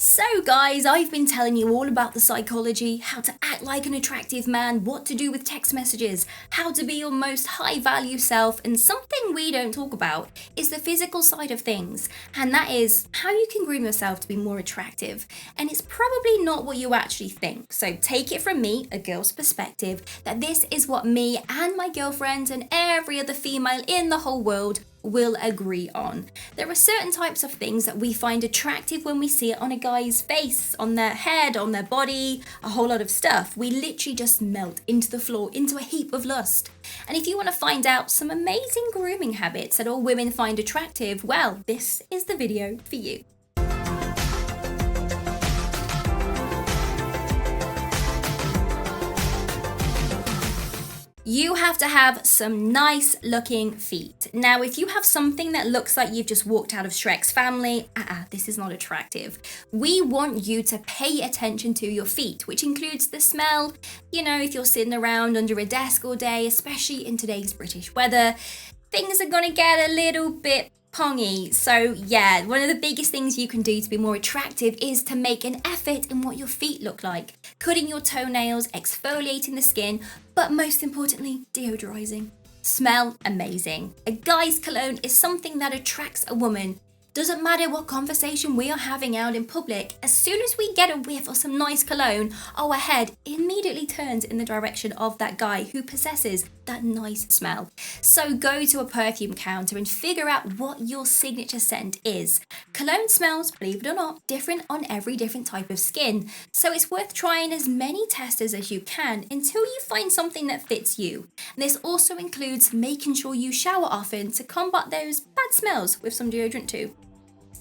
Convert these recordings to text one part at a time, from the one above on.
So guys, I've been telling you all about the psychology, how to act like an attractive man, what to do with text messages, how to be your most high value self, and something we don't talk about is the physical side of things, and that is how you can groom yourself to be more attractive. And it's probably not what you actually think, so take it from me, a girl's perspective, that this is what me and my girlfriends and every other female in the whole world will agree on. There are certain types of things that we find attractive when we see it on a guy's face, on their head, on their body, a whole lot of stuff. We literally just melt into the floor, into a heap of lust. And if you want to find out some amazing grooming habits that all women find attractive, well, this is the video for you. You have to have some nice looking feet. Now, if you have something that looks like you've just walked out of Shrek's family, this is not attractive. We want you to pay attention to your feet, which includes the smell. You know, if you're sitting around under a desk all day, especially in today's British weather, things are gonna get a little bit pongy. So yeah, one of the biggest things you can do to be more attractive is to make an effort in what your feet look like. Cutting your toenails, exfoliating the skin, but most importantly, deodorizing. Smell amazing. A guy's cologne is something that attracts a woman. Doesn't matter what conversation we are having out in public, as soon as we get a whiff of some nice cologne, our head immediately turns in the direction of that guy who possesses that nice smell. So go to a perfume counter and figure out what your signature scent is. Cologne smells, believe it or not, different on every different type of skin. So it's worth trying as many testers as you can until you find something that fits you. And this also includes making sure you shower often to combat those bad smells with some deodorant too.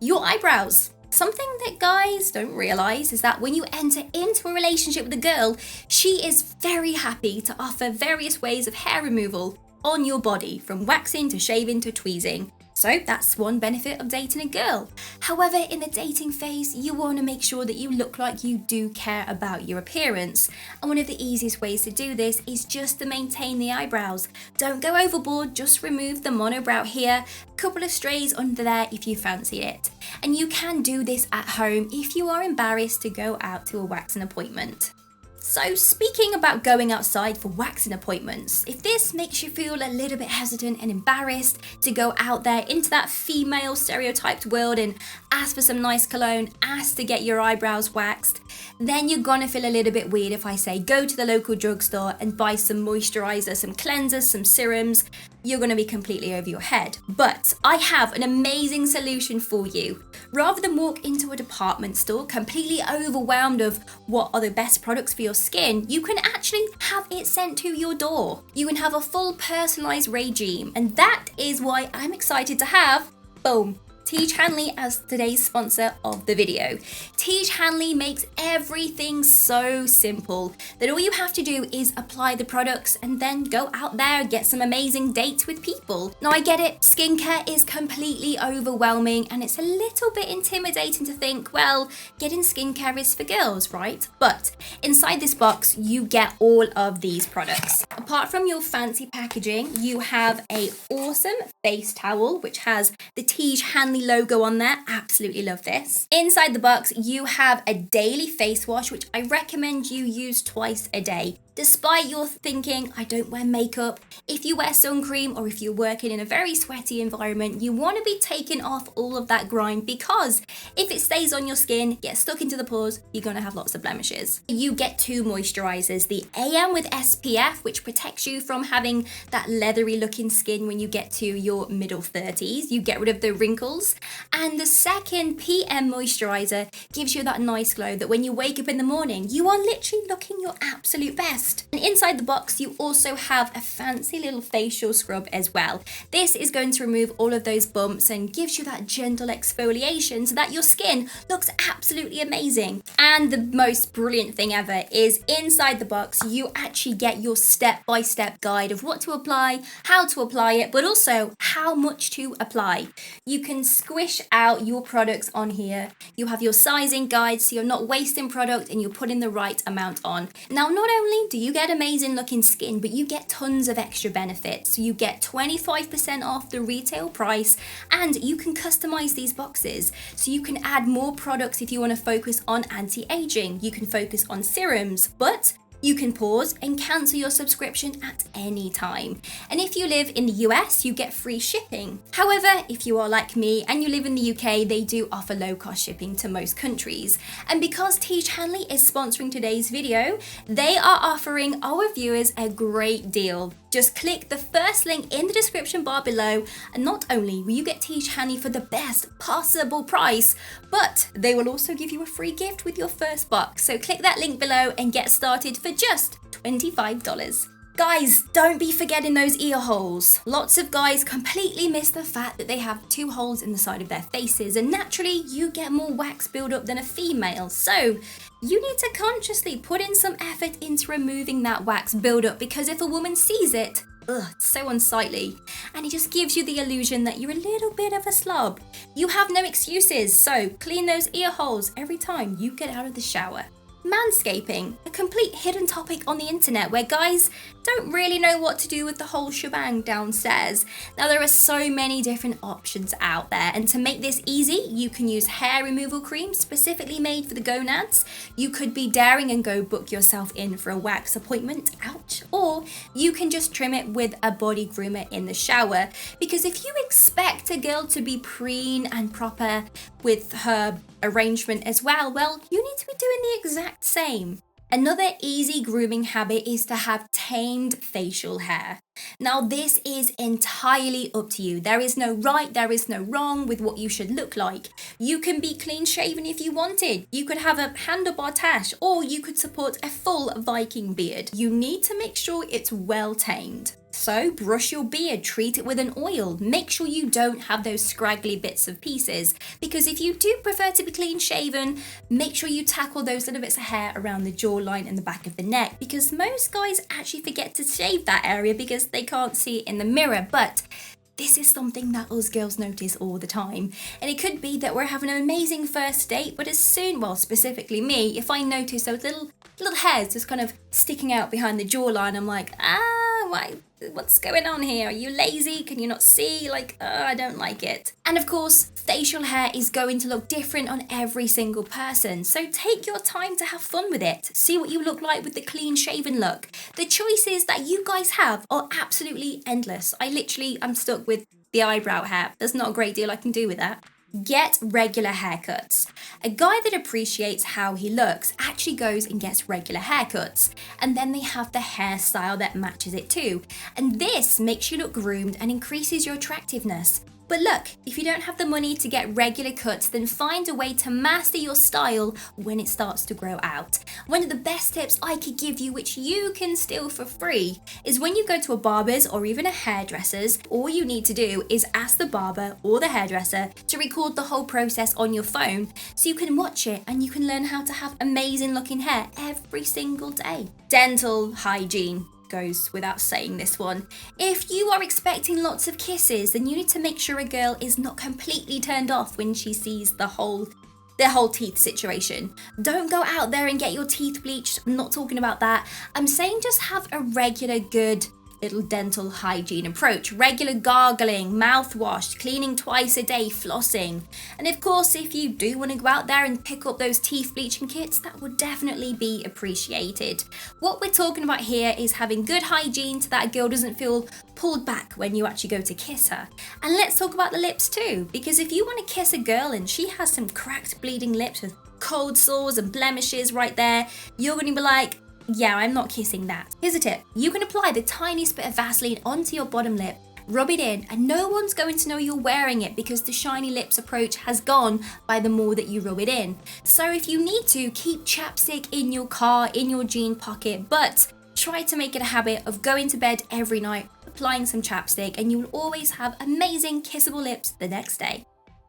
Your eyebrows. Something that guys don't realise is that when you enter into a relationship with a girl, she is very happy to offer various ways of hair removal on your body, from waxing to shaving to tweezing. So that's one benefit of dating a girl. However, in the dating phase, you want to make sure that you look like you do care about your appearance. And one of the easiest ways to do this is just to maintain the eyebrows. Don't go overboard, just remove the monobrow here, a couple of strays under there if you fancy it. And you can do this at home if you are embarrassed to go out to a waxing appointment. So speaking about going outside for waxing appointments, if this makes you feel a little bit hesitant and embarrassed to go out there into that female stereotyped world and ask for some nice cologne, ask to get your eyebrows waxed, then you're gonna feel a little bit weird if I say go to the local drugstore and buy some moisturizer, some cleansers, some serums. You're gonna be completely over your head. But I have an amazing solution for you. Rather than walk into a department store completely overwhelmed of what are the best products for your skin, you can actually have it sent to your door. You can have a full personalized regime, and that is why I'm excited to have, boom, Tiege Hanley as today's sponsor of the video. Tiege Hanley makes everything so simple that all you have to do is apply the products and then go out there and get some amazing dates with people. Now I get it, skincare is completely overwhelming and it's a little bit intimidating to think, well, getting skincare is for girls, right? But inside this box, you get all of these products. Apart from your fancy packaging, you have a awesome face towel, which has the Tiege Hanley logo on there. Absolutely love this. Inside the box, you have a daily face wash, which I recommend you use twice a day. Despite your thinking, I don't wear makeup, if you wear sun cream or if you're working in a very sweaty environment, you want to be taking off all of that grime, because if it stays on your skin, gets stuck into the pores, you're going to have lots of blemishes. You get two moisturizers, the AM with SPF, which protects you from having that leathery looking skin when you get to your middle 30s. You get rid of the wrinkles. And the second PM moisturizer gives you that nice glow that when you wake up in the morning, you are literally looking your absolute best. And inside the box, you also have a fancy little facial scrub as well. This is going to remove all of those bumps and gives you that gentle exfoliation so that your skin looks absolutely amazing. And the most brilliant thing ever is inside the box, you actually get your step-by-step guide of what to apply, how to apply it, but also how much to apply. You can squish out your products on here. You have your sizing guide, so you're not wasting product and you're putting the right amount on. Now, not only you get amazing looking skin, but you get tons of extra benefits. You get 25% off the retail price, and you can customize these boxes. So you can add more products if you want to focus on anti-aging. You can focus on serums, but you can pause and cancel your subscription at any time. And if you live in the US, you get free shipping. However, if you are like me and you live in the UK, they do offer low-cost shipping to most countries. And because Teach Hanley is sponsoring today's video, they are offering our viewers a great deal. Just click the first link in the description bar below, and not only will you get Teach Hanley for the best possible price, but they will also give you a free gift with your first box. So click that link below and get started for just $25. Guys, don't be forgetting those ear holes. Lots of guys completely miss the fact that they have 2 holes in the side of their faces, and naturally you get more wax buildup than a female. So you need to consciously put in some effort into removing that wax buildup, because if a woman sees it, it's so unsightly, and it just gives you the illusion that you're a little bit of a slob. You have no excuses, so clean those ear holes every time you get out of the shower. Manscaping, a complete hidden topic on the internet where guys don't really know what to do with the whole shebang downstairs. Now there are so many different options out there, and to make this easy, you can use hair removal cream specifically made for the gonads. You could be daring and go book yourself in for a wax appointment, ouch, or you can just trim it with a body groomer in the shower, because if you expect a girl to be preen and proper with her arrangement as well, you need to be doing the exact same. Another easy grooming habit is to have tamed facial hair. Now this is entirely up to you. There is no right, there is no wrong with what you should look like. You can be clean shaven if you wanted. You could have a handlebar tash, or you could support a full Viking beard. You need to make sure it's well tamed. So brush your beard, treat it with an oil. Make sure you don't have those scraggly bits of pieces, because if you do prefer to be clean shaven, make sure you tackle those little bits of hair around the jawline and the back of the neck, because most guys actually forget to shave that area because they can't see it in the mirror. But this is something that us girls notice all the time. And it could be that we're having an amazing first date, but as soon, well, specifically me, if I notice those little hairs just kind of sticking out behind the jawline, I'm like, what's going on here? Are you lazy? Can you not see? I don't like it. And of course, facial hair is going to look different on every single person. So take your time to have fun with it. See what you look like with the clean shaven look. The choices that you guys have are absolutely endless. I'm stuck with the eyebrow hair. There's not a great deal I can do with that. Get regular haircuts. A guy that appreciates how he looks actually goes and gets regular haircuts, and then they have the hairstyle that matches it too. And this makes you look groomed and increases your attractiveness. But look, if you don't have the money to get regular cuts, then find a way to master your style when it starts to grow out. One of the best tips I could give you, which you can steal for free, is when you go to a barber's or even a hairdresser's, all you need to do is ask the barber or the hairdresser to record the whole process on your phone, so you can watch it and you can learn how to have amazing looking hair every single day. Dental hygiene goes without saying, this one. If you are expecting lots of kisses, then you need to make sure a girl is not completely turned off when she sees the whole teeth situation. Don't go out there and get your teeth bleached. I'm not talking about that. I'm saying just have a regular good little dental hygiene approach. Regular gargling, mouthwash, cleaning twice a day, flossing. And of course, if you do want to go out there and pick up those teeth bleaching kits, that would definitely be appreciated. What we're talking about here is having good hygiene so that a girl doesn't feel pulled back when you actually go to kiss her. And let's talk about the lips too, because if you want to kiss a girl and she has some cracked, bleeding lips with cold sores and blemishes right there, you're going to be like, yeah, I'm not kissing that. Here's a tip. You can apply the tiniest bit of Vaseline onto your bottom lip, rub it in, and no one's going to know you're wearing it because the shiny lips approach has gone by the more that you rub it in. So if you need to, keep chapstick in your car, in your jean pocket, but try to make it a habit of going to bed every night, applying some chapstick, and you will always have amazing kissable lips the next day.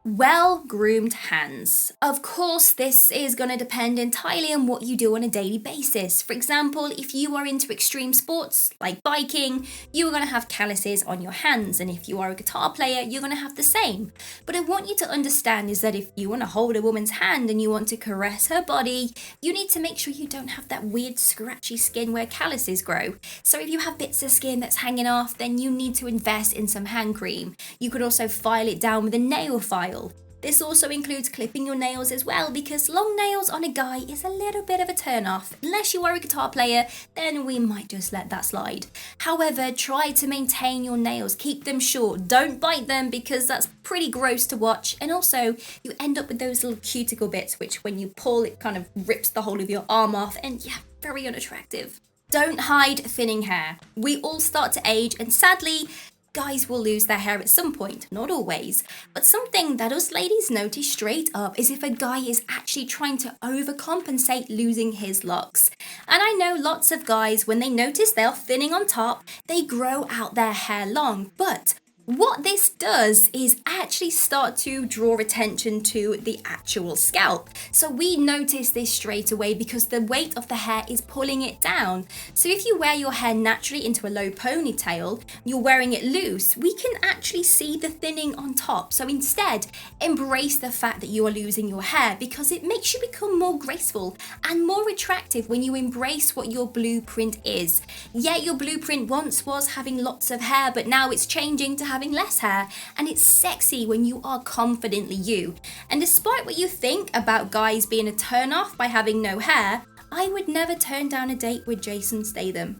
Well-groomed hands. Of course, this is going to depend entirely on what you do on a daily basis. For example, if you are into extreme sports like biking, you are going to have calluses on your hands, and if you are a guitar player, you're going to have the same. But I want you to understand is that if you want to hold a woman's hand and you want to caress her body, you need to make sure you don't have that weird scratchy skin where calluses grow. So if you have bits of skin that's hanging off, then you need to invest in some hand cream. You could also file it down with a nail file. This also includes clipping your nails as well, because long nails on a guy is a little bit of a turn off. Unless you are a guitar player, then we might just let that slide. However, try to maintain your nails, keep them short, don't bite them because that's pretty gross to watch, and also you end up with those little cuticle bits which when you pull it kind of rips the whole of your arm off, and yeah, very unattractive. Don't hide thinning hair. We all start to age, and sadly, guys will lose their hair at some point, not always. But something that us ladies notice straight up is if a guy is actually trying to overcompensate losing his locks. And I know lots of guys, when they notice they're thinning on top, they grow out their hair long. But what this does is actually start to draw attention to the actual scalp. So we notice this straight away because the weight of the hair is pulling it down. So if you wear your hair naturally into a low ponytail, you're wearing it loose, we can actually see the thinning on top. So instead, embrace the fact that you are losing your hair because it makes you become more graceful and more attractive when you embrace what your blueprint is. Yeah, your blueprint once was having lots of hair, but now it's changing to having less hair, and it's sexy when you are confidently you. And despite what you think about guys being a turn off by having no hair, I would never turn down a date with Jason Statham.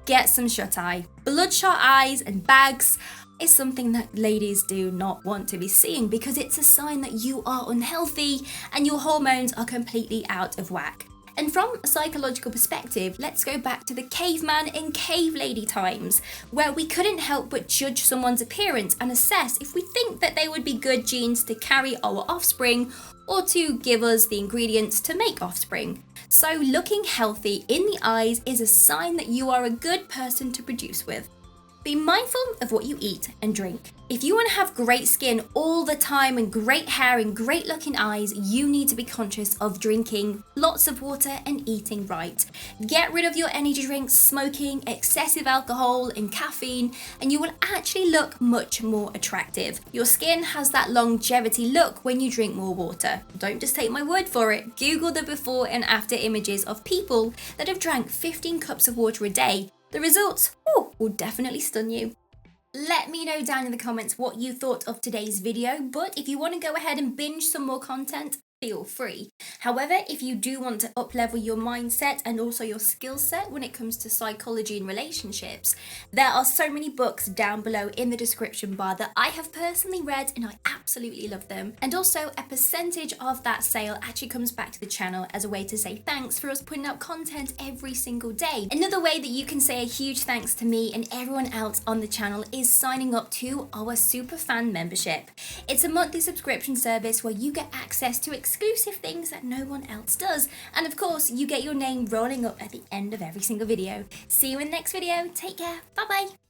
Get some shut eye. Bloodshot eyes and bags is something that ladies do not want to be seeing because it's a sign that you are unhealthy and your hormones are completely out of whack. And from a psychological perspective, let's go back to the caveman and cave lady times, where we couldn't help but judge someone's appearance and assess if we think that they would be good genes to carry our offspring or to give us the ingredients to make offspring. So looking healthy in the eyes is a sign that you are a good person to produce with. Be mindful of what you eat and drink. If you want to have great skin all the time and great hair and great looking eyes, you need to be conscious of drinking lots of water and eating right. Get rid of your energy drinks, smoking, excessive alcohol and caffeine, and you will actually look much more attractive. Your skin has that longevity look when you drink more water. Don't just take my word for it. Google the before and after images of people that have drank 15 cups of water a day. The results will definitely stun you. Let me know down in the comments what you thought of today's video, but if you want to go ahead and binge some more content, feel free. However, if you do want to up-level your mindset and also your skill set when it comes to psychology and relationships, there are so many books down below in the description bar that I have personally read and I absolutely love them. And also a percentage of that sale actually comes back to the channel as a way to say thanks for us putting out content every single day. Another way that you can say a huge thanks to me and everyone else on the channel is signing up to our super fan membership. It's a monthly subscription service where you get access to exclusive things that no one else does, and of course you get your name rolling up at the end of every single video. See you in the next video. Take care. Bye bye.